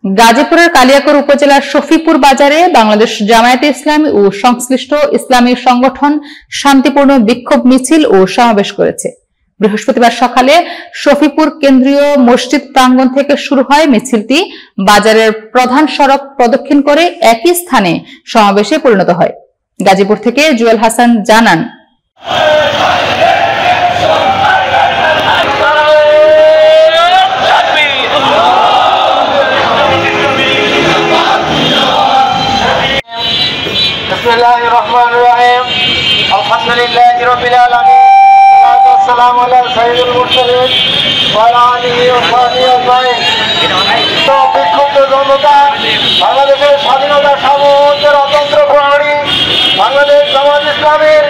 গাজীপুরের কালিয়াকৈর উপজেলার শফিপুর বাজারে বাংলাদেশ জামায়াতে ইসলামী ও সংশ্লিষ্ট ইসলামী সংগঠন শান্তিপূর্ণ বিক্ষোভ মিছিল ও সমাবেশ করেছে। বৃহস্পতিবার সকালে শফিপুর কেন্দ্রীয় মসজিদ প্রাঙ্গণ থেকে শুরু হয় মিছিলটি বাজারের প্রধান সড়ক প্রদক্ষিণ করে একই স্থানে সমাবেশে পরিণত হয়। গাজীপুর থেকে জুয়েল হাসান জানান, বিসমিল্লাহির রহমানির রহিম, আলহামদুলিল্লাহি রাব্বিল আলামিন, আসসালামু আলা সাইয়্যিদুল মুরসালিন ওয়া আলা আলিহি ওয়া সাহবিহি আজমাইন। বিক্ষুব্ধ জনতা, বাংলাদেশের স্বাধীনতা সার্বভৌমত্বের অতন্ত্র প্রহরী বাংলাদেশ জামায়াত ইসলামীর